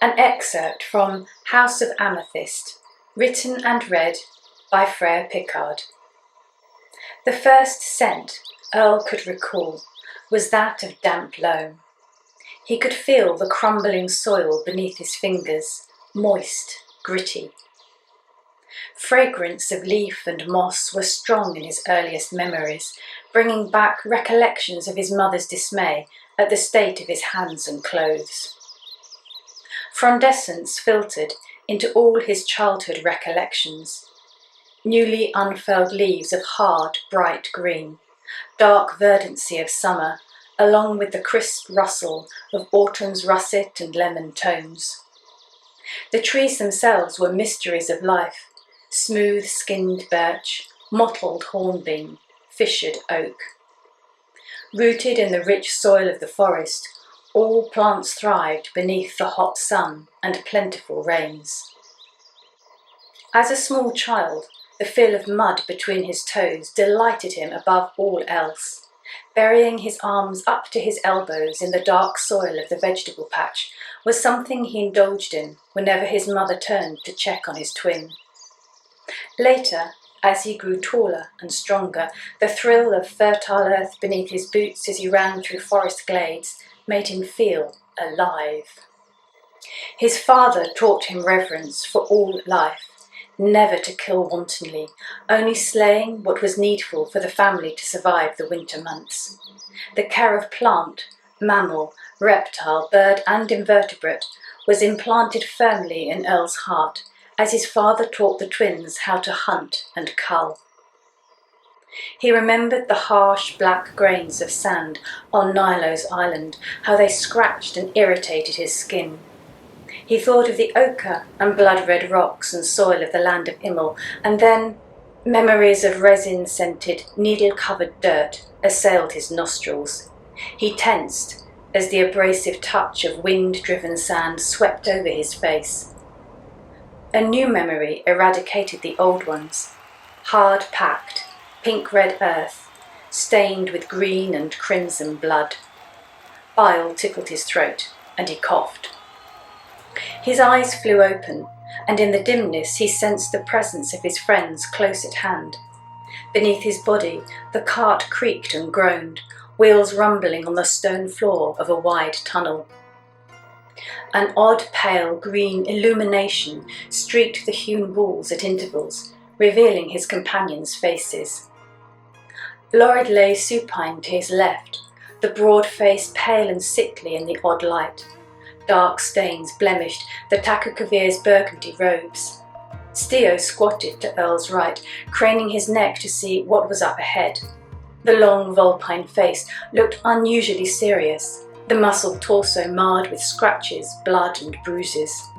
An excerpt from House of Amethyst, written and read by Freya Pickard. The first scent Earl could recall was that of damp loam. He could feel the crumbling soil beneath his fingers, moist, gritty. Fragrance of leaf and moss were strong in his earliest memories, bringing back recollections of his mother's dismay at the state of his hands and clothes. Frondescence filtered into all his childhood recollections. Newly unfurled leaves of hard, bright green, dark verdancy of summer, along with the crisp rustle of autumn's russet and lemon tones. The trees themselves were mysteries of life, smooth-skinned birch, mottled hornbeam, fissured oak. Rooted in the rich soil of the forest, all plants thrived beneath the hot sun and plentiful rains. As a small child, the feel of mud between his toes delighted him above all else. Burying his arms up to his elbows in the dark soil of the vegetable patch was something he indulged in whenever his mother turned to check on his twin. Later, as he grew taller and stronger, the thrill of fertile earth beneath his boots as he ran through forest glades made him feel alive. His father taught him reverence for all life, never to kill wantonly, only slaying what was needful for the family to survive the winter months. The care of plant, mammal, reptile, bird and invertebrate was implanted firmly in Earl's heart, as his father taught the twins how to hunt and cull. He remembered the harsh black grains of sand on Nilo's island, how they scratched and irritated his skin. He thought of the ochre and blood-red rocks and soil of the land of Immel, and then memories of resin-scented, needle-covered dirt assailed his nostrils. He tensed as the abrasive touch of wind-driven sand swept over his face. A new memory eradicated the old ones, hard-packed, pink-red earth, stained with green and crimson blood. Bile tickled his throat, and he coughed. His eyes flew open, and in the dimness he sensed the presence of his friends close at hand. Beneath his body, the cart creaked and groaned, wheels rumbling on the stone floor of a wide tunnel. An odd pale green illumination streaked the hewn walls at intervals, revealing his companions' faces. Lorid lay supine to his left, the broad face pale and sickly in the odd light. Dark stains blemished the Takukavir's burgundy robes. Steo squatted to Earl's right, craning his neck to see what was up ahead. The long vulpine face looked unusually serious, the muscled torso marred with scratches, blood and bruises.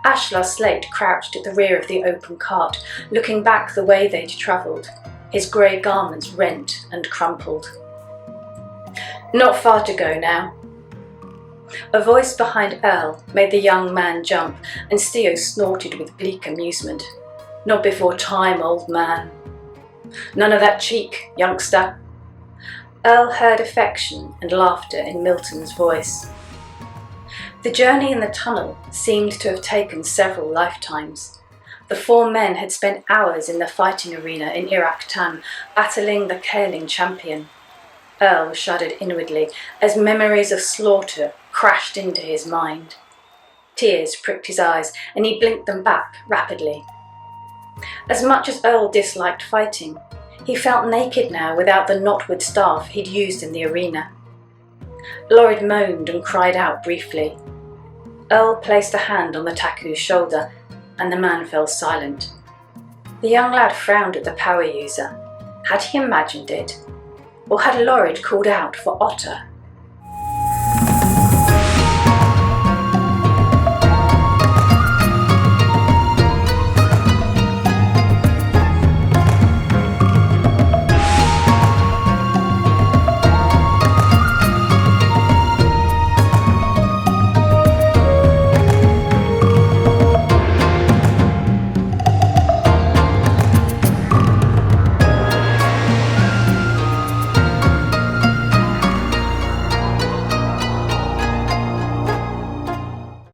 Ashlar Slate crouched at the rear of the open cart, looking back the way they'd travelled, his grey garments rent and crumpled. "Not far to go now." A voice behind Earl made the young man jump, and Steo snorted with bleak amusement. "Not before time, old man." "None of that cheek, youngster." Earl heard affection and laughter in Milton's voice. The journey in the tunnel seemed to have taken several lifetimes. The four men had spent hours in the fighting arena in Irak-Tan, battling the Kaerling champion. Earl shuddered inwardly as memories of slaughter crashed into his mind. Tears pricked his eyes, and he blinked them back rapidly. As much as Earl disliked fighting, he felt naked now without the knotwood staff he'd used in the arena. Lorid moaned and cried out briefly. Earl placed a hand on the Taku's shoulder, and the man fell silent. The young lad frowned at the power user. Had he imagined it? Or had Lorid called out for Otter?